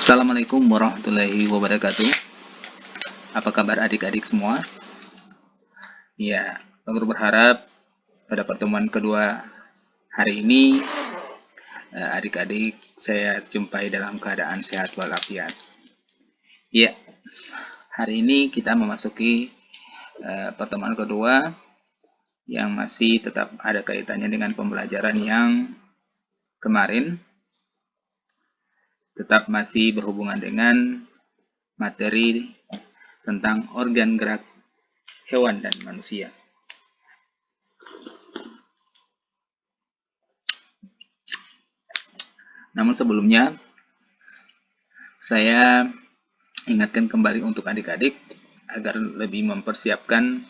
Assalamualaikum warahmatullahi wabarakatuh. Apa kabar adik-adik semua? Ya, Pak Guru berharap pada pertemuan kedua hari ini adik-adik saya jumpai dalam keadaan sehat walafiat. Ya, hari ini kita memasuki pertemuan kedua yang masih tetap ada kaitannya dengan pembelajaran yang kemarin, tetap masih berhubungan dengan materi tentang organ gerak hewan dan manusia. Namun sebelumnya, saya ingatkan kembali untuk adik-adik agar lebih mempersiapkan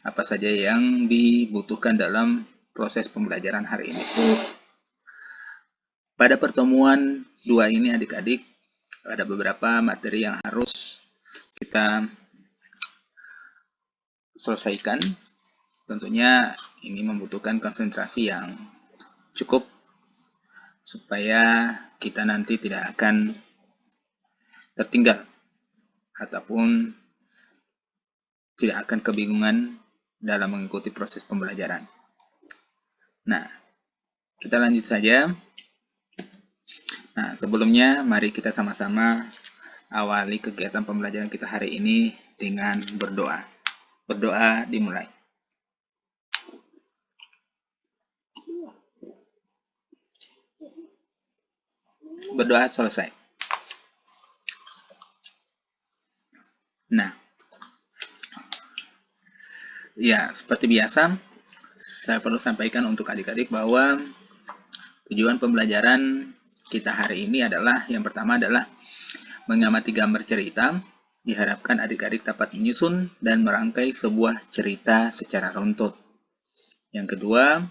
apa saja yang dibutuhkan dalam proses pembelajaran hari ini. Pada pertemuan 2 ini adik-adik ada beberapa materi yang harus kita selesaikan. Tentunya ini membutuhkan konsentrasi yang cukup supaya kita nanti tidak akan tertinggal ataupun tidak akan kebingungan dalam mengikuti proses pembelajaran. Nah, kita lanjut saja. Nah, sebelumnya mari kita sama-sama awali kegiatan pembelajaran kita hari ini dengan berdoa. Berdoa dimulai. Berdoa selesai. Nah, ya seperti biasa, saya perlu sampaikan untuk adik-adik bahwa tujuan pembelajaran kita hari ini adalah, yang pertama adalah mengamati gambar cerita. Diharapkan adik-adik dapat menyusun dan merangkai sebuah cerita secara runtut. Yang kedua,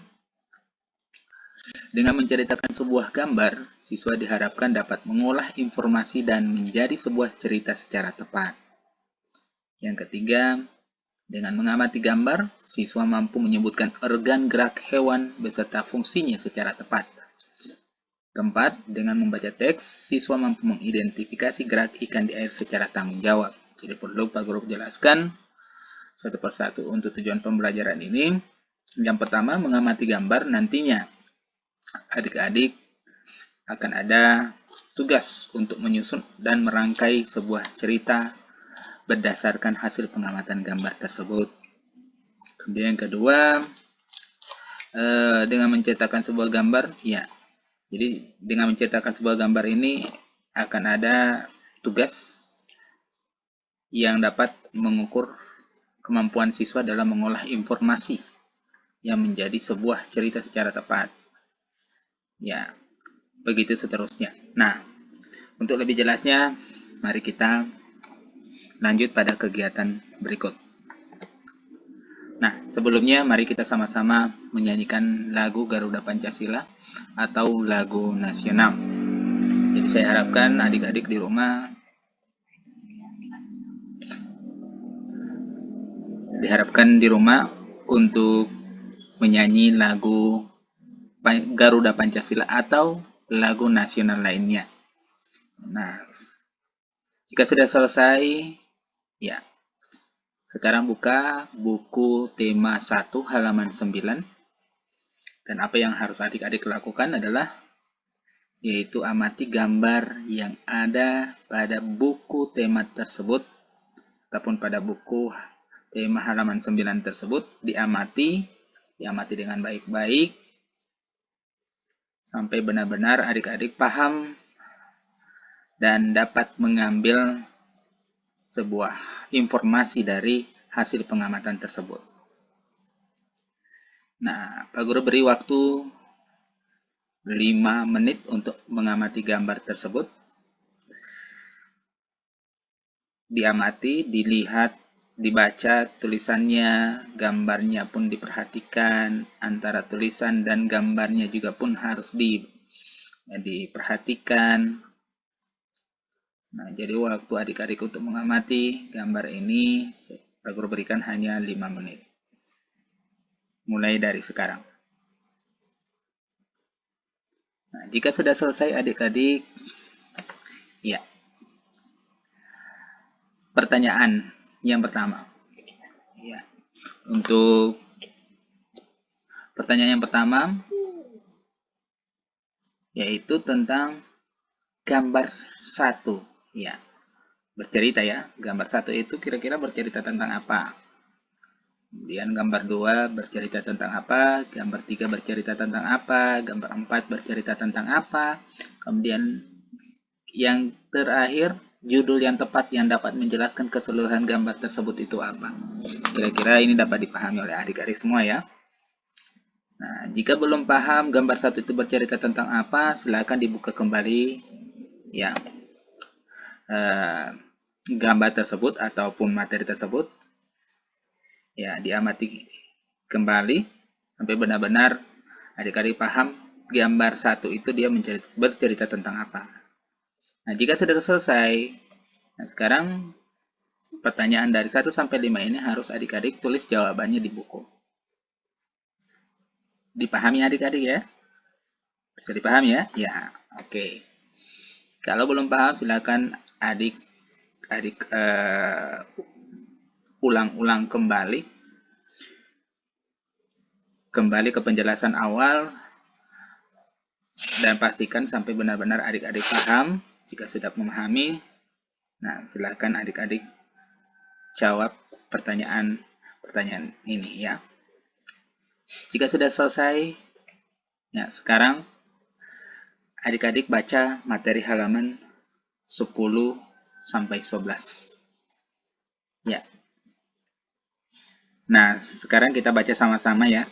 dengan menceritakan sebuah gambar, siswa diharapkan dapat mengolah informasi dan menjadi sebuah cerita secara tepat. Yang ketiga, dengan mengamati gambar, siswa mampu menyebutkan organ gerak hewan beserta fungsinya secara tepat. Keempat, dengan membaca teks, siswa mampu mengidentifikasi gerak ikan di air secara tanggung jawab. Jadi perlu Pak Guru jelaskan satu persatu untuk tujuan pembelajaran ini. Yang pertama, mengamati gambar, nantinya adik-adik akan ada tugas untuk menyusun dan merangkai sebuah cerita berdasarkan hasil pengamatan gambar tersebut. Kemudian yang kedua, dengan mencetakkan sebuah gambar, ya. Jadi dengan mencetakkan sebuah gambar ini akan ada tugas yang dapat mengukur kemampuan siswa dalam mengolah informasi yang menjadi sebuah cerita secara tepat. Ya, begitu seterusnya. Nah, untuk lebih jelasnya, mari kita lanjut pada kegiatan berikut. Nah, sebelumnya mari kita sama-sama menyanyikan lagu Garuda Pancasila atau lagu nasional. Jadi saya harapkan adik-adik di rumah untuk menyanyi lagu Garuda Pancasila atau lagu nasional lainnya. Nah, jika sudah selesai, ya. Sekarang buka buku tema 1 halaman 9. Dan apa yang harus adik-adik lakukan adalah yaitu amati gambar yang ada pada buku tema tersebut ataupun pada buku tema halaman 9 tersebut. Diamati dengan baik-baik sampai benar-benar adik-adik paham dan dapat mengambil sebuah informasi dari hasil pengamatan tersebut. Nah, Pak Guru beri waktu 5 menit untuk mengamati gambar tersebut. Diamati, dilihat, dibaca tulisannya, gambarnya pun diperhatikan, antara tulisan dan gambarnya juga pun harus diperhatikan. Nah, jadi waktu adik-adik untuk mengamati gambar ini, Pak Guru berikan hanya 5 menit. Mulai dari sekarang. Nah, jika sudah selesai adik-adik, ya, pertanyaan yang pertama. Ya. Untuk pertanyaan yang pertama, yaitu tentang gambar 1. Ya, bercerita ya. Gambar 1 itu kira-kira bercerita tentang apa? Kemudian gambar 2 bercerita tentang apa? Gambar 3 bercerita tentang apa? Gambar 4 bercerita tentang apa? Kemudian yang terakhir, judul yang tepat yang dapat menjelaskan keseluruhan gambar tersebut itu apa? Kira-kira ini dapat dipahami oleh adik-adik semua ya. Nah, jika belum paham gambar 1 itu bercerita tentang apa, silakan dibuka kembali ya gambar tersebut ataupun materi tersebut. Ya, diamati kembali sampai benar-benar adik-adik paham gambar 1 itu dia bercerita tentang apa. Nah, jika sudah selesai, nah sekarang pertanyaan dari 1 sampai 5 ini harus adik-adik tulis jawabannya di buku. Dipahami adik-adik ya? Bisa dipahami ya? Ya, oke. Kalau belum paham silakan adik-adik ulang-ulang kembali ke penjelasan awal dan pastikan sampai benar-benar adik-adik paham. Jika sudah memahami, nah silakan adik-adik jawab pertanyaan ini ya. Jika sudah selesai, ya sekarang adik-adik baca materi halaman 10 sampai 11. Ya. Nah, sekarang kita baca sama-sama ya.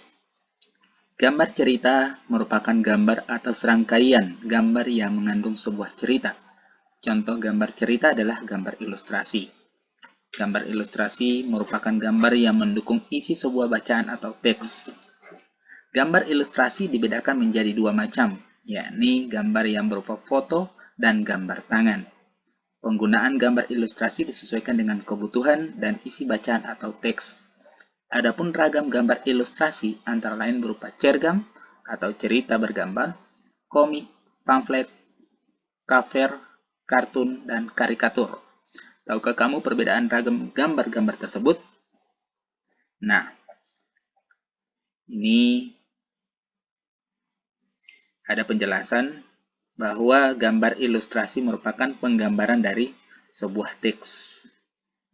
Gambar cerita merupakan gambar atau serangkaian gambar yang mengandung sebuah cerita. Contoh gambar cerita adalah gambar ilustrasi. Gambar ilustrasi merupakan gambar yang mendukung isi sebuah bacaan atau teks. Gambar ilustrasi dibedakan menjadi 2 macam, yakni gambar yang berupa foto dan gambar tangan. Penggunaan gambar ilustrasi disesuaikan dengan kebutuhan dan isi bacaan atau teks. Adapun ragam gambar ilustrasi antara lain berupa cergam atau cerita bergambar, komik, pamflet, cover, kartun, dan karikatur. Tahukah kamu perbedaan ragam gambar-gambar tersebut? Nah, ini ada penjelasan bahwa gambar ilustrasi merupakan penggambaran dari sebuah teks.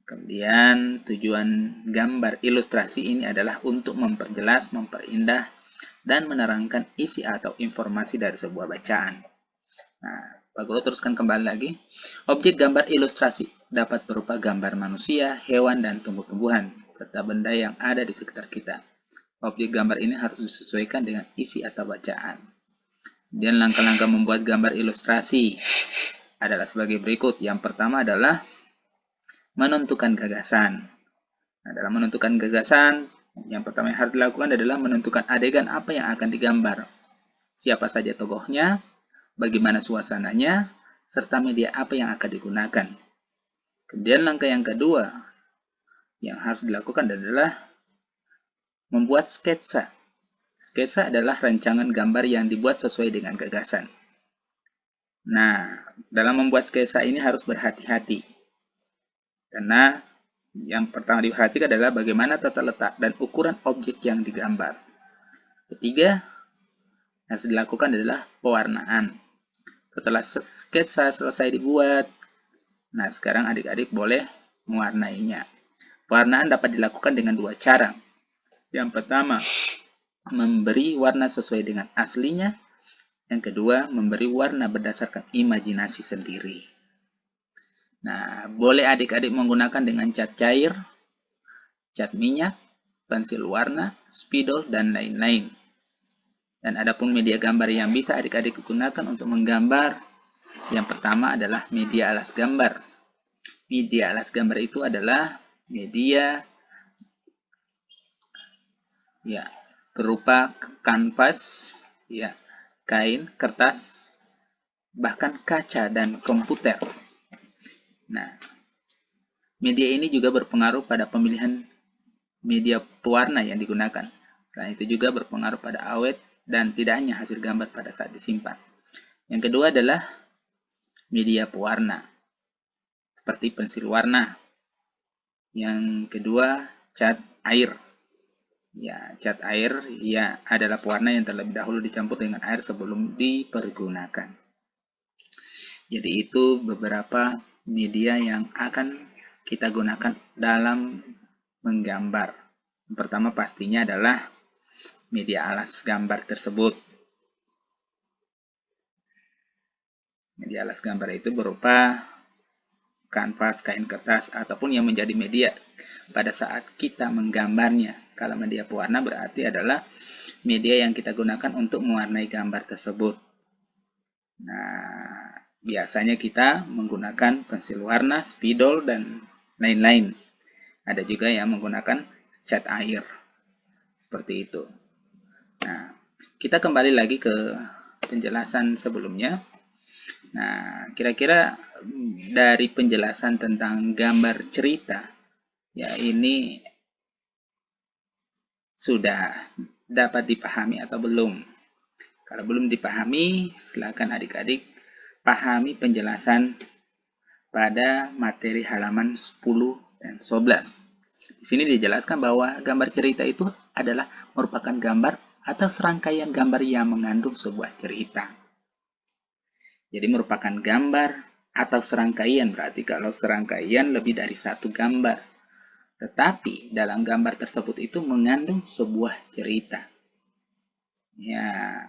Kemudian tujuan gambar ilustrasi ini adalah untuk memperjelas, memperindah, dan menerangkan isi atau informasi dari sebuah bacaan. Nah, Pak Guru teruskan kembali lagi. Objek gambar ilustrasi dapat berupa gambar manusia, hewan, dan tumbuh-tumbuhan, serta benda yang ada di sekitar kita. Objek gambar ini harus disesuaikan dengan isi atau bacaan. Dan langkah-langkah membuat gambar ilustrasi adalah sebagai berikut. Yang pertama adalah menentukan gagasan. Nah, dalam menentukan gagasan, yang pertama yang harus dilakukan adalah menentukan adegan apa yang akan digambar. Siapa saja tokohnya, bagaimana suasananya, serta media apa yang akan digunakan. Kemudian langkah yang kedua yang harus dilakukan adalah membuat sketsa. Sketsa adalah rancangan gambar yang dibuat sesuai dengan gagasan. Nah, dalam membuat sketsa ini harus berhati-hati. Karena yang pertama diperhatikan adalah bagaimana tata letak dan ukuran objek yang digambar. Ketiga, yang harus dilakukan adalah pewarnaan. Setelah sketsa selesai dibuat, nah sekarang adik-adik boleh mewarnainya. Pewarnaan dapat dilakukan dengan 2 cara. Yang pertama, memberi warna sesuai dengan aslinya. Yang kedua, memberi warna berdasarkan imajinasi sendiri. Nah, boleh adik-adik menggunakan dengan cat cair, cat minyak, pensil warna, spidol, dan lain-lain. Dan adapun media gambar yang bisa adik-adik gunakan untuk menggambar, yang pertama adalah media alas gambar. Media alas gambar itu adalah media ya berupa kanvas, ya, kain, kertas, bahkan kaca dan komputer. Nah, media ini juga berpengaruh pada pemilihan media pewarna yang digunakan. Selain itu juga berpengaruh pada awet dan tidak hanya hasil gambar pada saat disimpan. Yang kedua adalah media pewarna, seperti pensil warna. Yang kedua, cat air. Ya, cat air ya adalah pewarna yang terlebih dahulu dicampur dengan air sebelum dipergunakan. Jadi itu beberapa media yang akan kita gunakan dalam menggambar. Yang pertama pastinya adalah media alas gambar tersebut. Media alas gambar itu berupa kanvas, kain kertas, ataupun yang menjadi media pada saat kita menggambarnya. Kalau media pewarna berarti adalah media yang kita gunakan untuk mewarnai gambar tersebut. Nah, biasanya kita menggunakan pensil warna, spidol, dan lain-lain. Ada juga yang menggunakan cat air. Seperti itu. Nah, kita kembali lagi ke penjelasan sebelumnya. Nah, kira-kira dari penjelasan tentang gambar cerita, ya ini sudah dapat dipahami atau belum? Kalau belum dipahami, silakan adik-adik pahami penjelasan pada materi halaman 10 dan 11. Di sini dijelaskan bahwa gambar cerita itu adalah merupakan gambar atau serangkaian gambar yang mengandung sebuah cerita. Jadi merupakan gambar atau serangkaian, berarti kalau serangkaian lebih dari satu gambar. Tetapi dalam gambar tersebut itu mengandung sebuah cerita. Ya,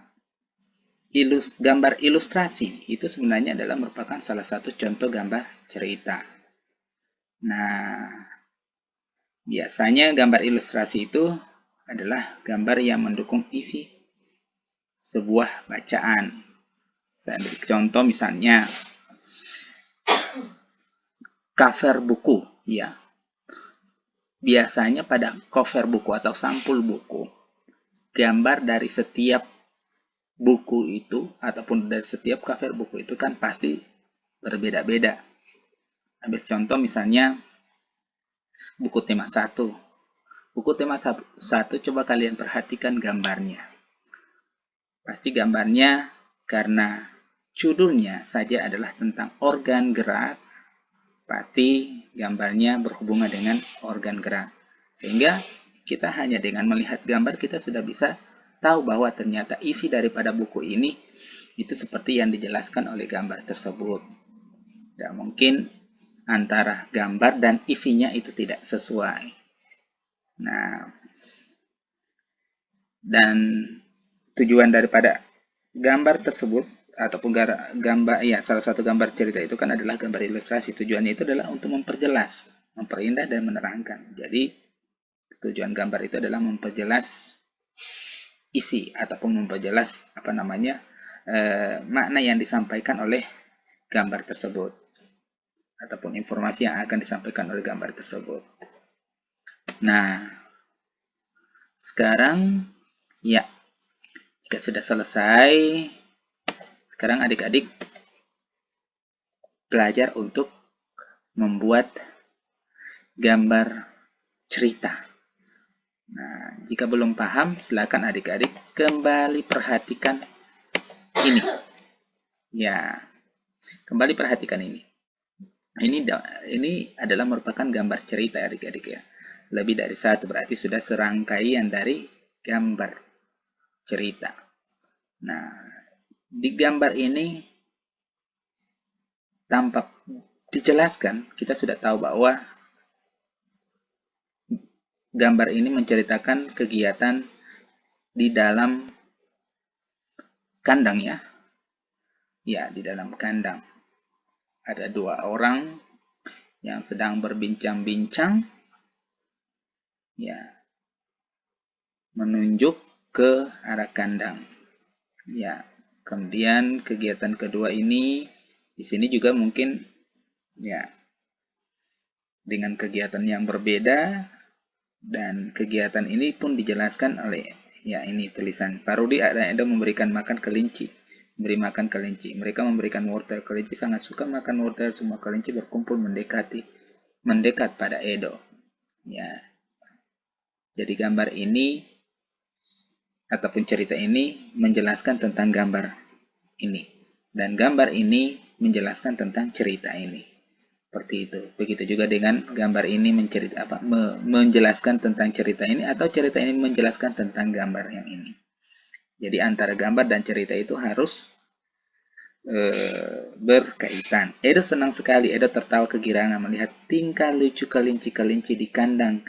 gambar ilustrasi itu sebenarnya adalah merupakan salah satu contoh gambar cerita. Nah, biasanya gambar ilustrasi itu adalah gambar yang mendukung isi sebuah bacaan. Saya ambil contoh misalnya cover buku, ya. Biasanya pada cover buku atau sampul buku, gambar dari setiap buku itu ataupun dari setiap cover buku itu kan pasti berbeda-beda. Ambil contoh misalnya buku tema 1. Buku tema 1 coba kalian perhatikan gambarnya. Pasti gambarnya karena judulnya saja adalah tentang organ gerak, pasti gambarnya berhubungan dengan organ gerak. Sehingga kita hanya dengan melihat gambar kita sudah bisa tahu bahwa ternyata isi daripada buku ini itu seperti yang dijelaskan oleh gambar tersebut. Tidak mungkin antara gambar dan isinya itu tidak sesuai. Nah, dan tujuan daripada gambar tersebut ataupun gambar ya salah satu gambar cerita itu kan adalah gambar ilustrasi. Tujuannya itu adalah untuk memperjelas, memperindah dan menerangkan. Jadi tujuan gambar itu adalah memperjelas isi ataupun memperjelas makna yang disampaikan oleh gambar tersebut ataupun informasi yang akan disampaikan oleh gambar tersebut. Nah, sekarang ya jika sudah selesai, sekarang adik-adik belajar untuk membuat gambar cerita. Nah, jika belum paham, silakan adik-adik kembali perhatikan ini. Ya, kembali perhatikan ini. Ini adalah merupakan gambar cerita adik-adik ya. Lebih dari satu, berarti sudah serangkaian dari gambar cerita. Nah, di gambar ini tanpa dijelaskan, kita sudah tahu bahwa gambar ini menceritakan kegiatan di dalam kandang ya. Ya, di dalam kandang. Ada dua orang yang sedang berbincang-bincang. Ya, menunjuk ke arah kandang. Ya, kemudian kegiatan kedua ini di sini juga mungkin ya dengan kegiatan yang berbeda dan kegiatan ini pun dijelaskan oleh ya ini tulisan Parodi ada memberikan makan kelinci. Memberi makan kelinci. Mereka memberikan wortel. Kelinci sangat suka makan wortel. Semua kelinci berkumpul mendekat pada Edo. Ya. Jadi gambar ini ataupun cerita ini menjelaskan tentang gambar ini. Dan gambar ini menjelaskan tentang cerita ini. Seperti itu. Begitu juga dengan gambar ini menjelaskan tentang cerita ini, atau cerita ini menjelaskan tentang gambar yang ini. Jadi antara gambar dan cerita itu harus berkaitan. Edo senang sekali. Edo tertawa kegirangan melihat tingkah lucu kelinci-kelinci di kandang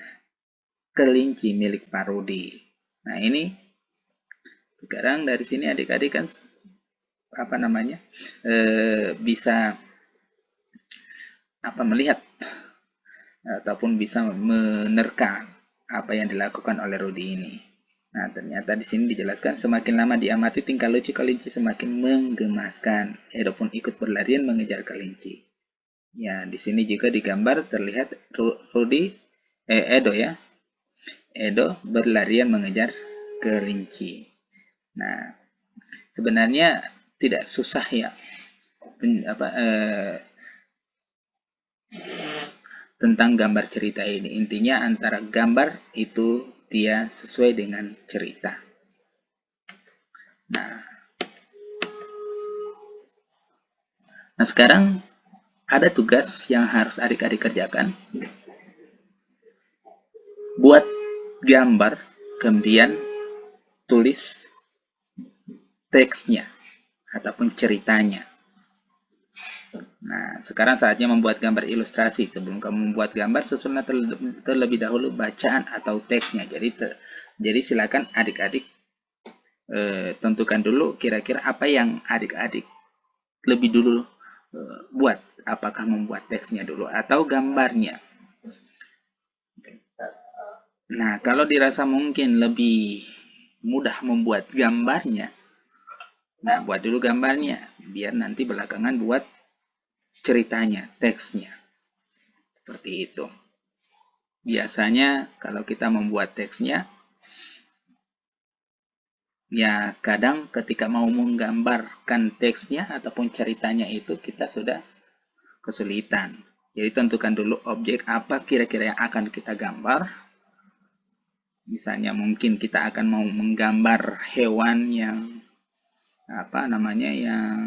kelinci milik Pak Rudi. Nah, ini sekarang dari sini adik-adik kan bisa melihat ataupun bisa menerka apa yang dilakukan oleh Rudi ini. Nah, ternyata di sini dijelaskan semakin lama diamati tingkah lucu kelinci semakin menggemaskan. Edo pun ikut berlarian mengejar kelinci. Ya, di sini juga digambar terlihat Edo ya. Edo berlarian mengejar kelinci. Nah, sebenarnya tidak susah ya tentang gambar cerita ini. Intinya antara gambar itu dia sesuai dengan cerita. Nah sekarang ada tugas yang harus adik-adik kerjakan. Buat gambar, kemudian tulis teksnya ataupun ceritanya. Nah, sekarang saatnya membuat gambar ilustrasi. Sebelum kamu membuat gambar, susunlah terlebih dahulu bacaan atau teksnya. Jadi silakan adik-adik tentukan dulu kira-kira apa yang adik-adik lebih dulu buat. Apakah membuat teksnya dulu atau gambarnya. Nah, kalau dirasa mungkin lebih mudah membuat gambarnya, nah buat dulu gambarnya, biar nanti belakangan buat ceritanya, teksnya. Seperti itu. Biasanya kalau kita membuat teksnya, ya kadang ketika mau menggambarkan teksnya ataupun ceritanya itu kita sudah kesulitan. Jadi tentukan dulu objek apa kira-kira yang akan kita gambar. Misalnya mungkin kita akan mau menggambar hewan yang yang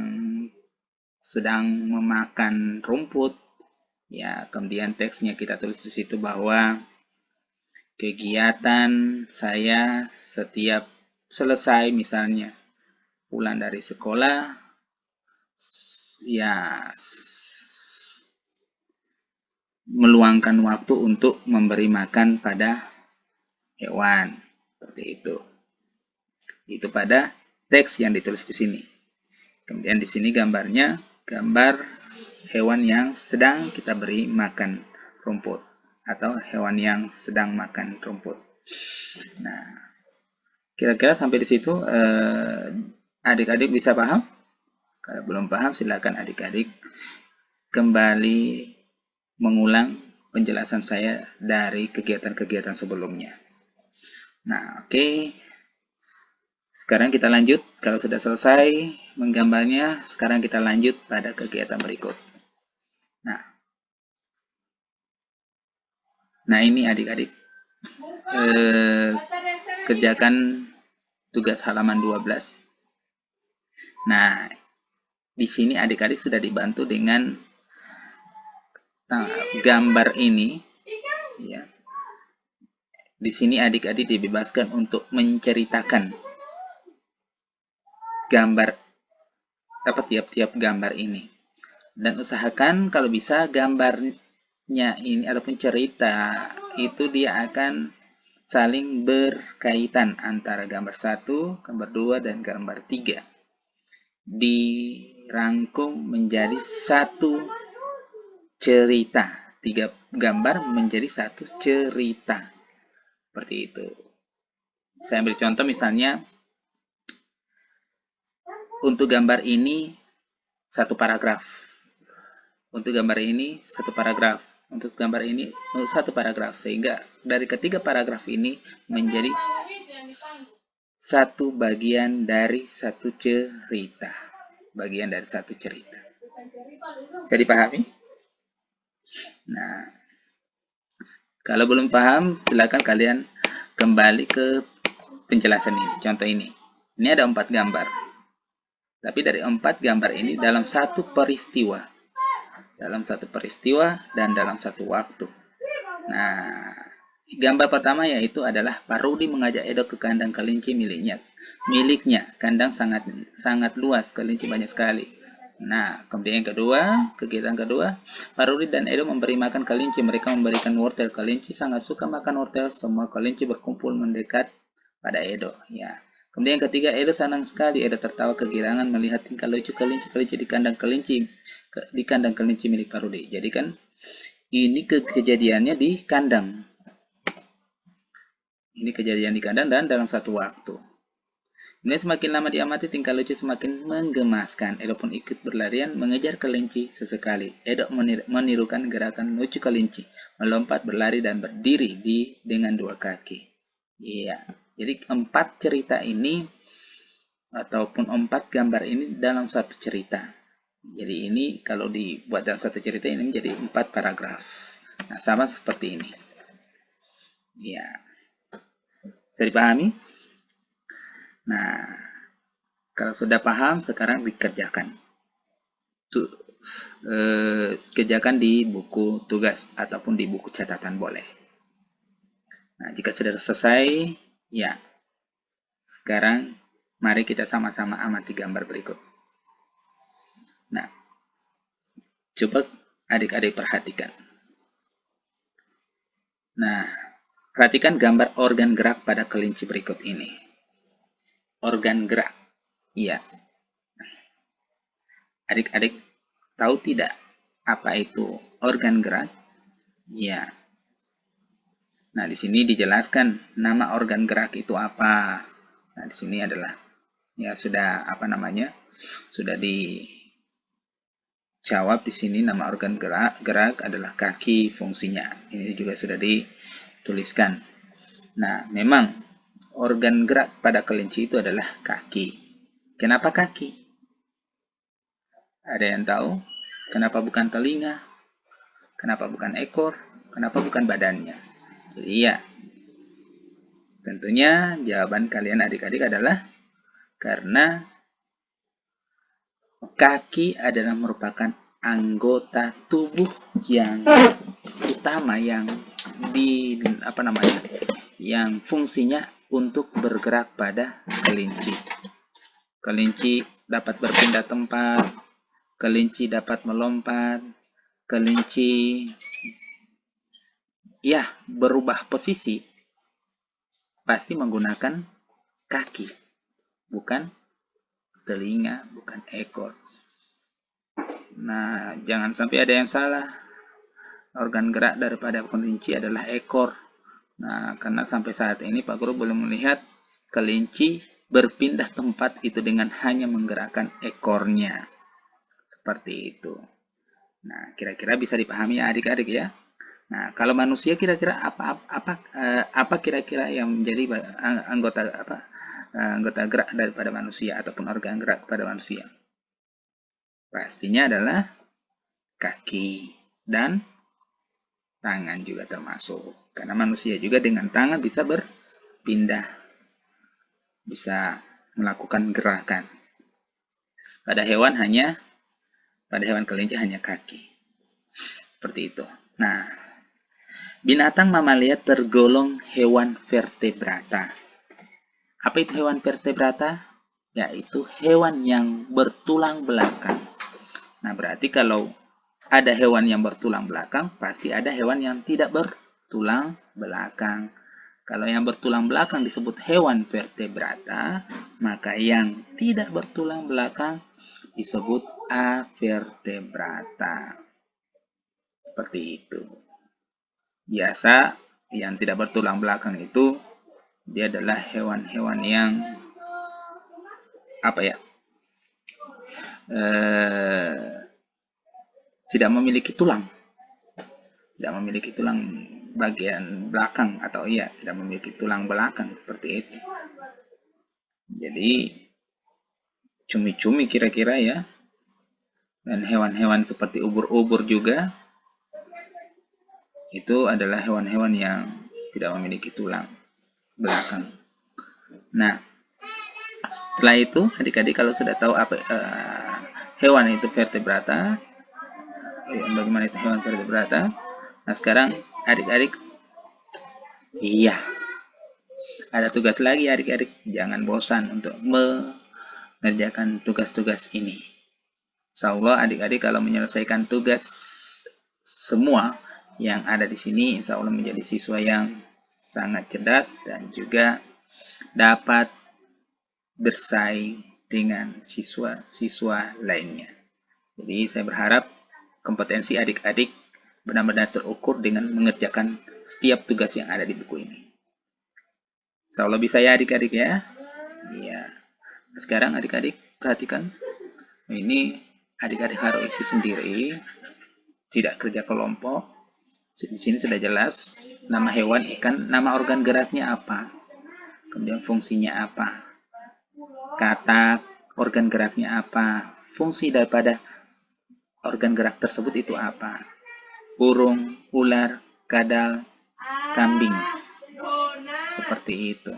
sedang memakan rumput. Ya, kemudian teksnya kita tulis di situ bahwa kegiatan saya setiap selesai misalnya pulang dari sekolah, ya meluangkan waktu untuk memberi makan pada hewan. Seperti itu. Itu pada teks yang ditulis di sini. Kemudian di sini gambarnya, gambar hewan yang sedang kita beri makan rumput atau hewan yang sedang makan rumput. Nah, kira-kira sampai di situ adik-adik bisa paham? Kalau belum paham, silakan adik-adik kembali mengulang penjelasan saya dari kegiatan-kegiatan sebelumnya. Nah, oke. Sekarang kita lanjut. Kalau sudah selesai menggambarnya, sekarang kita lanjut pada kegiatan berikut. Nah ini adik-adik. Kerjakan tugas halaman 12. Nah, di sini adik-adik sudah dibantu dengan gambar ini. Ya. Di sini adik-adik dibebaskan untuk menceritakan gambar tiap-tiap gambar ini. Dan usahakan kalau bisa gambarnya ini ataupun cerita itu dia akan saling berkaitan antara gambar 1, gambar 2, dan gambar 3. Dirangkum menjadi satu cerita. 3 gambar menjadi satu cerita. Seperti itu. Saya ambil contoh misalnya, untuk gambar ini satu paragraf. Untuk gambar ini satu paragraf. Untuk gambar ini satu paragraf. Sehingga dari ketiga paragraf ini menjadi satu bagian dari satu cerita. Bagian dari satu cerita. Bisa dipahami? Nah, kalau belum paham, silakan kalian kembali ke penjelasan ini. Contoh ini. Ini ada 4 gambar. Tapi dari 4 gambar ini dalam satu peristiwa. dalam satu peristiwa, dan dalam satu waktu. Nah, gambar pertama yaitu adalah Parudi mengajak Edo ke kandang kelinci miliknya. Kandang sangat luas, kelinci banyak sekali. Nah, kemudian kegiatan kedua, Parudi dan Edo memberi makan kelinci. Mereka memberikan wortel. Kelinci sangat suka makan wortel. Semua kelinci berkumpul mendekat pada Edo. Ya. Kemudian yang ketiga, Edo senang sekali. Edo tertawa kegirangan melihat tingkah lucu kelinci-kelinci di kandang kelinci milik Parudi. Jadi kan ini kejadiannya di kandang. Ini kejadian di kandang dan dalam satu waktu. Kemudian semakin lama diamati, tingkah lucu semakin menggemaskan. Edo pun ikut berlarian mengejar kelinci sesekali. Edo menirukan gerakan lucu kelinci, melompat, berlari, dan berdiri dengan dua kaki. Iya, jadi 4 cerita ini ataupun 4 gambar ini dalam satu cerita. Jadi ini kalau dibuat dalam satu cerita ini menjadi 4 paragraf. Nah, sama seperti ini. Ya, bisa dipahami? Nah, kalau sudah paham, sekarang dikerjakan. Kerjakan di buku tugas ataupun di buku catatan boleh. Nah, jika sudah selesai, ya, sekarang mari kita sama-sama amati gambar berikut. Nah, coba adik-adik perhatikan. Nah, perhatikan gambar organ gerak pada kelinci berikut ini. Organ gerak. Iya. Adik-adik tahu tidak apa itu organ gerak? Iya. Nah, di sini dijelaskan nama organ gerak itu apa. Nah, di sini adalah ya sudah sudah dijawab di sini nama organ gerak adalah kaki fungsinya. Ini juga sudah dituliskan. Nah, memang organ gerak pada kelinci itu adalah kaki. Kenapa kaki? Ada yang tahu? Kenapa bukan telinga? Kenapa bukan ekor? Kenapa bukan badannya? Jadi ya, tentunya jawaban kalian adik-adik adalah karena kaki adalah merupakan anggota tubuh yang utama yang yang fungsinya untuk bergerak pada kelinci. Kelinci dapat berpindah tempat, kelinci dapat melompat, kelinci ya berubah posisi pasti menggunakan kaki, bukan telinga, bukan ekor. Nah, jangan sampai ada yang salah. Organ gerak daripada kelinci adalah ekor. Nah, karena sampai saat ini Pak Guru belum melihat kelinci berpindah tempat itu dengan hanya menggerakkan ekornya. Seperti itu. Nah, kira-kira bisa dipahami ya adik-adik ya. Nah, kalau manusia kira-kira apa kira-kira yang menjadi anggota gerak daripada manusia ataupun organ gerak pada manusia? Pastinya adalah kaki dan tangan juga termasuk. Karena manusia juga dengan tangan bisa berpindah, bisa melakukan gerakan. Pada hewan kelinci hanya kaki. Seperti itu. Nah, binatang mamalia tergolong hewan vertebrata. Apa itu hewan vertebrata? Yaitu hewan yang bertulang belakang. Nah, berarti kalau ada hewan yang bertulang belakang, pasti ada hewan yang tidak bertulang belakang. Kalau yang bertulang belakang disebut hewan vertebrata, maka yang tidak bertulang belakang disebut avertebrata. Seperti itu. Biasa yang tidak bertulang belakang itu dia adalah hewan-hewan yang tidak memiliki tulang. Tidak memiliki tulang bagian belakang atau tidak memiliki tulang belakang seperti itu. Jadi cumi-cumi kira-kira ya. Dan hewan-hewan seperti ubur-ubur juga itu adalah hewan-hewan yang tidak memiliki tulang belakang. Nah, setelah itu adik-adik kalau sudah tahu apa hewan itu vertebrata, bagaimana itu hewan vertebrata. Nah, sekarang adik-adik, iya, ada tugas lagi adik-adik. Jangan bosan untuk mengerjakan tugas-tugas ini. Insyaallah adik-adik kalau menyelesaikan tugas semua yang ada di sini, insya Allah menjadi siswa yang sangat cerdas dan juga dapat bersaing dengan siswa-siswa lainnya. Jadi saya berharap kompetensi adik-adik benar-benar terukur dengan mengerjakan setiap tugas yang ada di buku ini. Insya Allah bisa ya adik-adik ya. Iya. Sekarang adik-adik perhatikan. Ini adik-adik harus isi sendiri. Tidak kerja kelompok. Di sini sudah jelas nama hewan, ikan, nama organ geraknya apa. Kemudian fungsinya apa. Kata organ geraknya apa. Fungsi daripada organ gerak tersebut itu apa. Burung, ular, kadal, kambing. Seperti itu.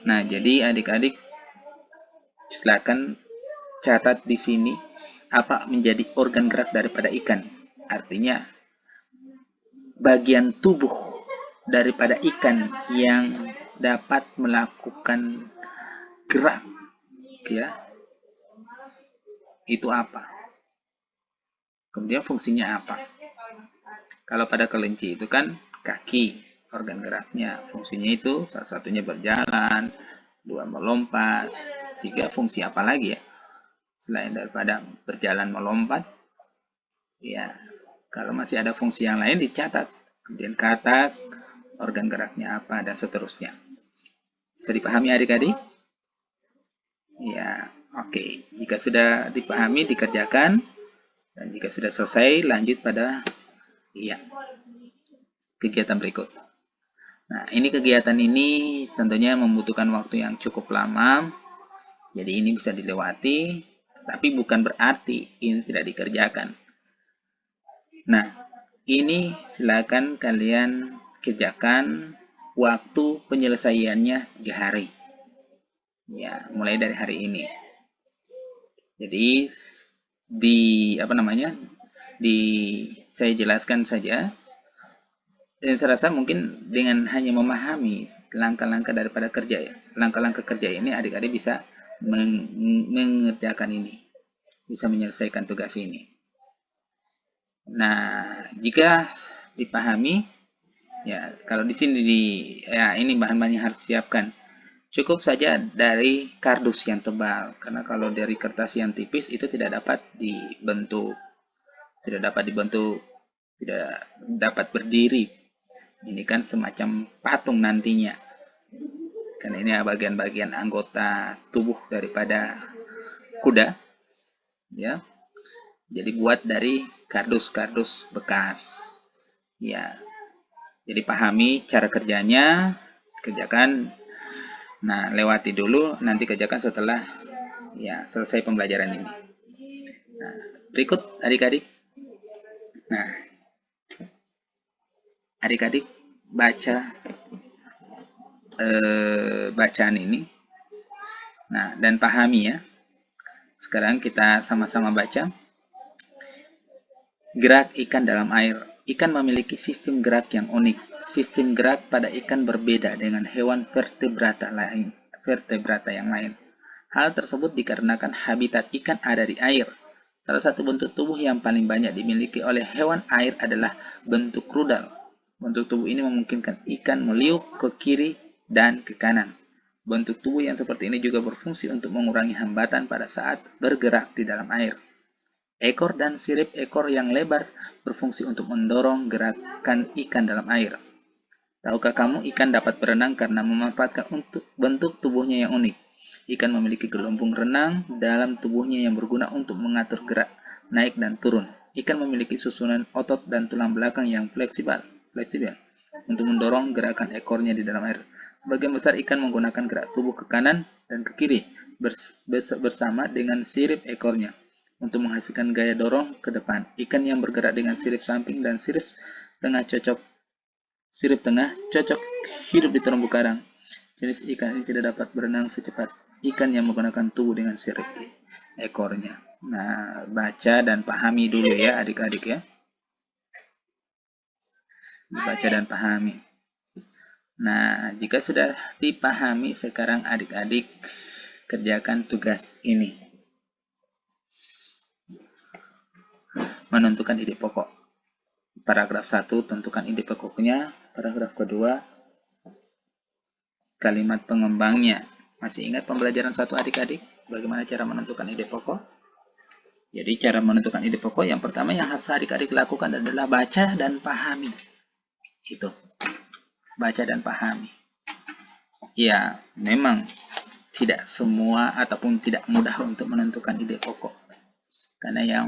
Nah, jadi adik-adik silakan catat di sini apa menjadi organ gerak daripada ikan. Artinya bagian tubuh daripada ikan yang dapat melakukan gerak, ya. Itu apa? Kemudian fungsinya apa? Kalau pada kelinci itu kan kaki, organ geraknya. Fungsinya itu salah satunya berjalan, 2 melompat, 3 fungsi apa lagi ya? Selain daripada berjalan melompat, ya kalau masih ada fungsi yang lain dicatat. Kemudian kata, organ geraknya apa, dan seterusnya. Bisa dipahami adik-adik? Ya, oke. Jika sudah dipahami, dikerjakan. Dan jika sudah selesai, lanjut pada kegiatan berikut. Nah, ini kegiatan ini tentunya membutuhkan waktu yang cukup lama. Jadi ini bisa dilewati, tapi bukan berarti ini tidak dikerjakan. Nah, ini silakan kalian kerjakan, waktu penyelesaiannya 3 hari. Ya, mulai dari hari ini. Jadi saya jelaskan saja. Dan saya rasa mungkin dengan hanya memahami langkah-langkah daripada langkah-langkah kerja ini, adik-adik bisa mengerjakan ini, bisa menyelesaikan tugas ini. Nah, jika dipahami, ya kalau di sini ini bahan-bahan yang harus disiapkan. Cukup saja dari kardus yang tebal, karena kalau dari kertas yang tipis itu tidak dapat dibentuk, tidak dapat berdiri. Ini kan semacam patung nantinya. Karena ini bagian-bagian anggota tubuh daripada kuda. Ya. Jadi buat dari kardus-kardus bekas. Ya. Jadi pahami cara kerjanya, kerjakan. Nah, lewati dulu, nanti kerjakan setelah selesai pembelajaran ini. Nah, berikut adik-adik. Nah, adik-adik baca bacaan ini. Nah, dan pahami ya. Sekarang kita sama-sama baca. Gerak ikan dalam air. Ikan memiliki sistem gerak yang unik. Sistem gerak pada ikan berbeda dengan hewan vertebrata yang lain. Hal tersebut dikarenakan habitat ikan ada di air. Salah satu bentuk tubuh yang paling banyak dimiliki oleh hewan air adalah bentuk rudal. Bentuk tubuh ini memungkinkan ikan meliuk ke kiri dan ke kanan. Bentuk tubuh yang seperti ini juga berfungsi untuk mengurangi hambatan pada saat bergerak di dalam air. Ekor dan sirip ekor yang lebar berfungsi untuk mendorong gerakan ikan dalam air. Tahukah kamu ikan dapat berenang karena memanfaatkan bentuk tubuhnya yang unik? Ikan memiliki gelembung renang dalam tubuhnya yang berguna untuk mengatur gerak, naik dan turun. Ikan memiliki susunan otot dan tulang belakang yang fleksibel untuk mendorong gerakan ekornya di dalam air. Sebagian besar ikan menggunakan gerak tubuh ke kanan dan ke kiri bersama dengan sirip ekornya untuk menghasilkan gaya dorong ke depan. Ikan yang bergerak dengan sirip samping dan sirip tengah cocok hidup di terumbu karang. Jenis ikan ini tidak dapat berenang secepat ikan yang menggunakan tubuh dengan sirip. ekornya. Nah, baca dan pahami dulu ya adik-adik ya. Baca dan pahami. Nah, jika sudah dipahami, sekarang adik-adik kerjakan tugas ini. Menentukan ide pokok. Paragraf 1, tentukan ide pokoknya. Paragraf kedua, kalimat pengembangnya. Masih ingat pembelajaran 1 adik-adik? Bagaimana cara menentukan ide pokok? Jadi cara menentukan ide pokok yang pertama yang harus adik-adik lakukan adalah baca dan pahami. Itu. Baca dan pahami. Ya, memang tidak semua ataupun tidak mudah untuk menentukan ide pokok. Karena yang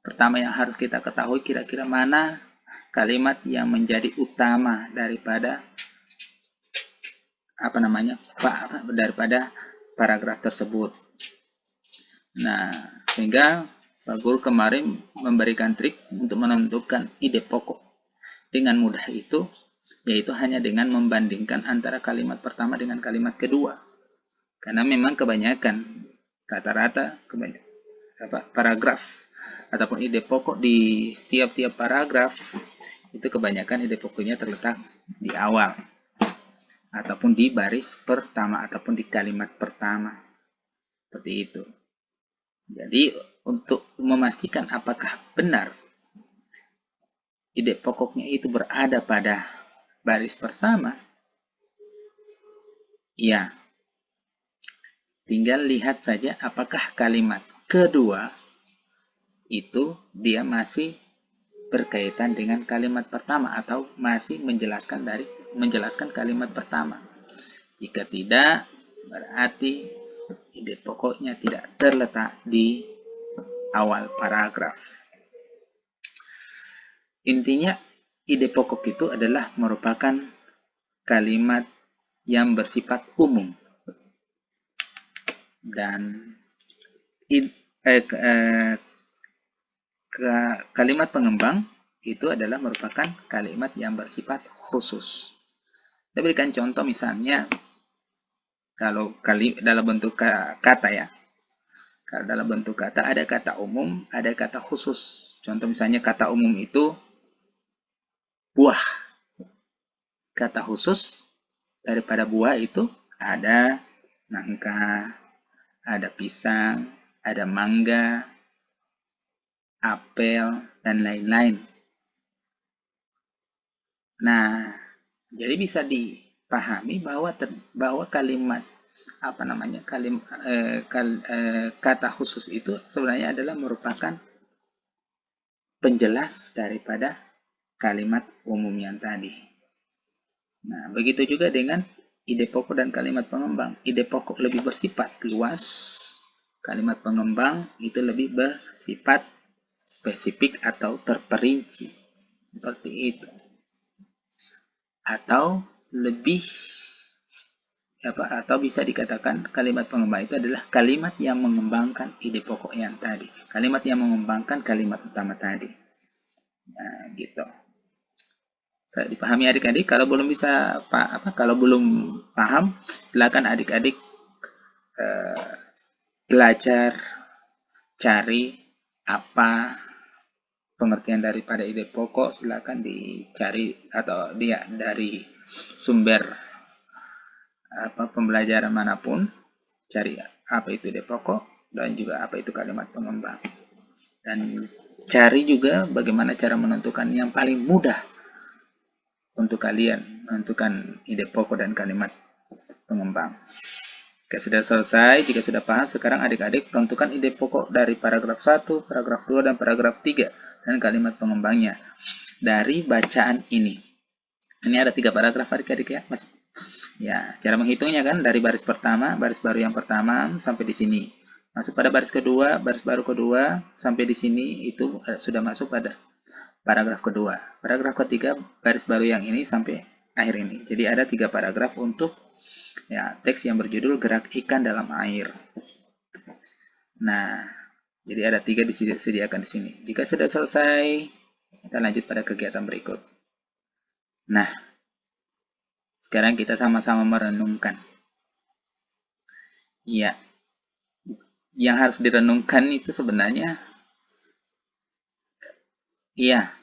pertama yang harus kita ketahui kira-kira mana kalimat yang menjadi utama daripada daripada paragraf tersebut. Nah, sehingga Pak Guru kemarin memberikan trik untuk menentukan ide pokok dengan mudah itu, yaitu hanya dengan membandingkan antara kalimat pertama dengan kalimat kedua. Karena memang kebanyakan rata-rata paragraf ataupun ide pokok di setiap paragraf itu kebanyakan ide pokoknya terletak di awal ataupun di baris pertama ataupun di kalimat pertama. Seperti itu. Jadi untuk memastikan apakah benar ide pokoknya itu berada pada baris pertama, ya tinggal lihat saja apakah kalimat kedua itu dia masih berkaitan dengan kalimat pertama atau masih menjelaskan kalimat pertama. Jika tidak, berarti ide pokoknya tidak terletak di awal paragraf. Intinya, ide pokok itu adalah merupakan kalimat yang bersifat umum. Dan kalimat pengembang itu adalah merupakan kalimat yang bersifat khusus. Kita berikan contoh misalnya, kalau dalam bentuk kata ya. Kalau dalam bentuk kata ada kata umum, ada kata khusus. Contoh misalnya kata umum itu buah. Kata khusus daripada buah itu ada nangka, ada pisang, ada mangga, apel, dan lain-lain. Nah, jadi bisa dipahami bahwa kalimat kata khusus itu sebenarnya adalah merupakan penjelas daripada kalimat umum yang tadi. Nah, begitu juga dengan ide pokok dan kalimat pengembang. Ide pokok lebih bersifat luas, kalimat pengembang itu lebih bersifat spesifik atau terperinci. Seperti itu. Atau bisa dikatakan kalimat pengembang itu adalah kalimat yang mengembangkan ide pokok yang tadi. Kalimat yang mengembangkan kalimat utama tadi. Nah, gitu. Saya dipahami adik-adik. Kalau belum paham, silakan adik-adik belajar cari apa pengertian daripada ide pokok. Silakan dicari atau dari sumber pembelajaran manapun, cari apa itu ide pokok dan juga apa itu kalimat pengembang. Dan cari juga bagaimana cara menentukan yang paling mudah untuk kalian menentukan ide pokok dan kalimat pengembang. Jika sudah selesai, jika sudah paham, sekarang adik-adik tentukan ide pokok dari paragraf 1, paragraf 2, dan paragraf 3 dan kalimat pengembangnya dari bacaan ini. Ini ada 3 paragraf adik-adik ya. Ya, cara menghitungnya kan dari baris pertama, baris baru yang pertama sampai di sini. Masuk pada baris kedua, baris baru kedua sampai di sini itu sudah masuk pada paragraf kedua. Paragraf ketiga, baris baru yang ini sampai akhir ini. Jadi ada 3 paragraf untuk teks yang berjudul Gerak Ikan dalam Air. Nah, jadi ada 3 disediakan di sini. Jika sudah selesai, kita lanjut pada kegiatan berikut. Nah, sekarang kita sama-sama merenungkan. Ya, Yang harus direnungkan itu sebenarnya, iya,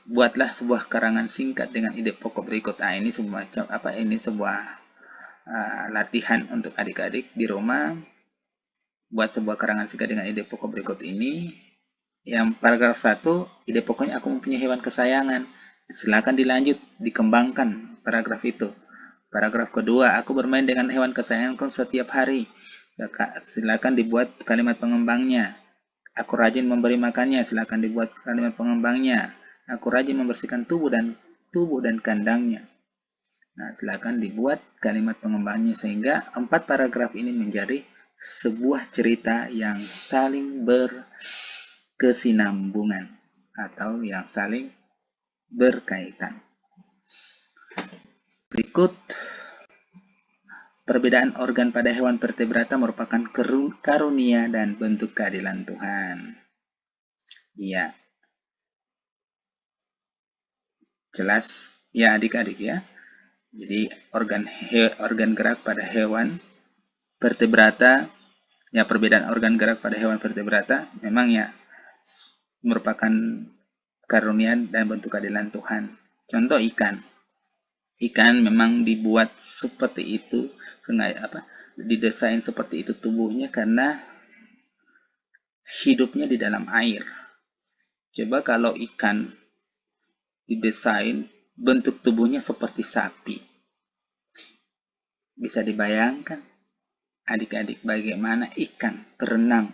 buatlah sebuah karangan singkat dengan ide pokok berikut. Ini semacam apa? Ini sebuah latihan untuk adik-adik di rumah. Buat sebuah karangan singkat dengan ide pokok berikut ini. Yang paragraf 1, ide pokoknya aku mempunyai hewan kesayangan. Silakan dilanjut, dikembangkan paragraf itu. Paragraf kedua, aku bermain dengan hewan kesayanganku setiap hari. Silakan dibuat kalimat pengembangnya. Aku rajin memberi makannya, silakan dibuat kalimat pengembangnya. Aku rajin membersihkan tubuh dan kandangnya. Nah, silakan dibuat kalimat pengembangnya sehingga 4 paragraf ini menjadi sebuah cerita yang saling berkesinambungan atau yang saling berkaitan. Berikut, perbedaan organ pada hewan vertebrata merupakan karunia dan bentuk keadilan Tuhan. Ya, jelas ya adik-adik ya. Jadi organ gerak pada hewan vertebrata, ya perbedaan organ gerak pada hewan vertebrata memang ya merupakan karunia dan bentuk keadilan Tuhan. Contoh ikan. Ikan memang dibuat seperti itu, didesain seperti itu tubuhnya karena hidupnya di dalam air. Coba kalau ikan didesain bentuk tubuhnya seperti sapi. Bisa dibayangkan adik-adik bagaimana ikan berenang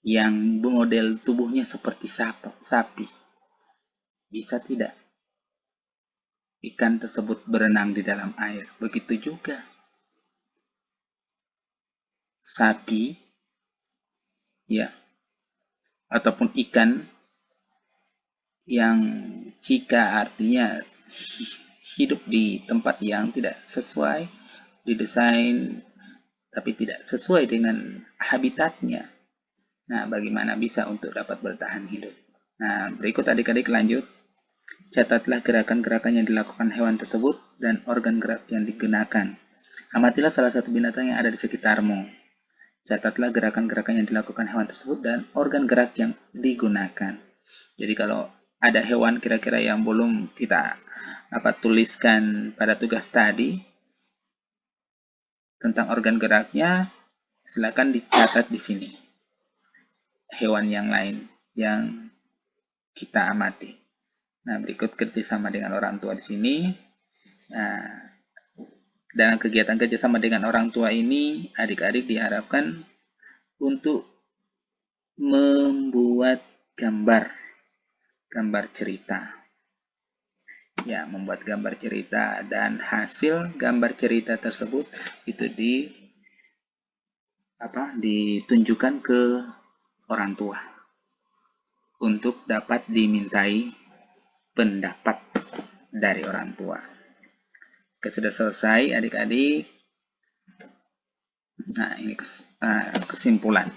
yang model tubuhnya seperti sapi. Bisa tidak ikan tersebut berenang di dalam air? Begitu juga sapi, ya, ataupun ikan yang jika artinya hidup di tempat yang tidak sesuai, didesain tapi tidak sesuai dengan habitatnya. Nah, bagaimana bisa untuk dapat bertahan hidup? Nah, berikut adik-adik lanjut. Catatlah gerakan-gerakan yang dilakukan hewan tersebut dan organ gerak yang digunakan. Amatilah salah satu binatang yang ada di sekitarmu. Catatlah gerakan-gerakan yang dilakukan hewan tersebut dan organ gerak yang digunakan. Jadi kalau ada hewan kira-kira yang belum kita tuliskan pada tugas tadi tentang organ geraknya, silakan dicatat di sini. Hewan yang lain yang kita amati. Nah, berikut kerjasama dengan orang tua di sini. Nah, dalam kegiatan kerjasama dengan orang tua ini, adik-adik diharapkan untuk membuat gambar cerita. Ya, membuat gambar cerita dan hasil gambar cerita tersebut itu ditunjukkan ke orang tua untuk dapat dimintai pendapat dari orang tua. Oke, sudah selesai adik-adik. Nah, ini kesimpulan.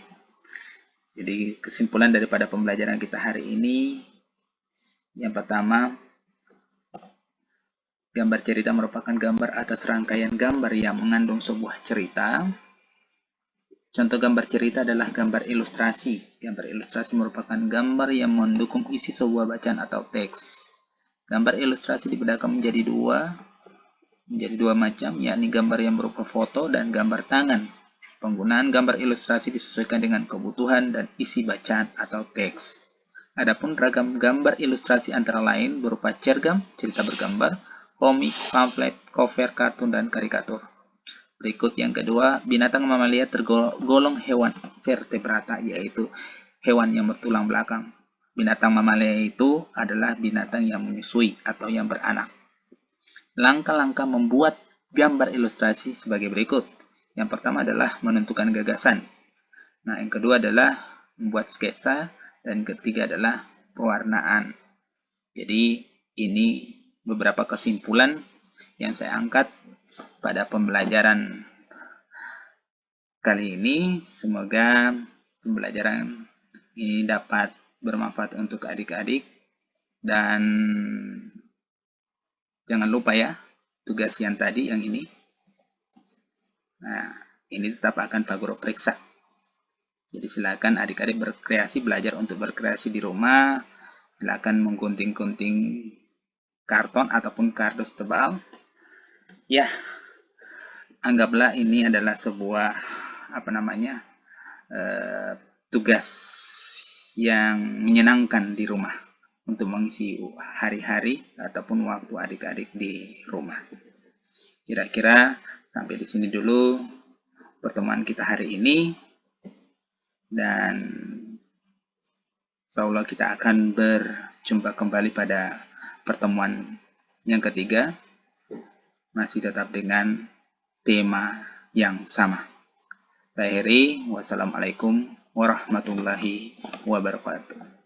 Jadi kesimpulan daripada pembelajaran kita hari ini, yang pertama, gambar cerita merupakan gambar atas rangkaian gambar yang mengandung sebuah cerita. Contoh gambar cerita adalah gambar ilustrasi. Gambar ilustrasi merupakan gambar yang mendukung isi sebuah bacaan atau teks. Gambar ilustrasi dibedakan menjadi dua macam, yakni gambar yang berupa foto dan gambar tangan. Penggunaan gambar ilustrasi disesuaikan dengan kebutuhan dan isi bacaan atau teks. Adapun ragam gambar ilustrasi antara lain berupa cergam, cerita bergambar, komik, pamflet, cover, kartun, dan karikatur. Berikut yang kedua, binatang mamalia tergolong hewan vertebrata, yaitu hewan yang bertulang belakang. Binatang mamalia itu adalah binatang yang menyusui atau yang beranak. Langkah-langkah membuat gambar ilustrasi sebagai berikut. Yang pertama adalah menentukan gagasan. Nah, yang kedua adalah membuat sketsa, dan ketiga adalah pewarnaan. Jadi, ini beberapa kesimpulan yang saya angkat pada pembelajaran kali ini. Semoga pembelajaran ini dapat bermanfaat untuk adik-adik. Dan jangan lupa ya, tugas yang tadi, yang ini. Nah, ini tetap akan Pak Guru periksa. Jadi silakan adik-adik berkreasi, belajar untuk berkreasi di rumah. Silakan menggunting-gunting karton ataupun kardus tebal. Ya, anggaplah ini adalah sebuah tugas yang menyenangkan di rumah untuk mengisi hari-hari ataupun waktu adik-adik di rumah. Kira-kira sampai di sini dulu pertemuan kita hari ini, dan insyaallah kita akan berjumpa kembali pada pertemuan yang ketiga, masih tetap dengan tema yang sama. Saya Heri, wassalamualaikum warahmatullahi wabarakatuh.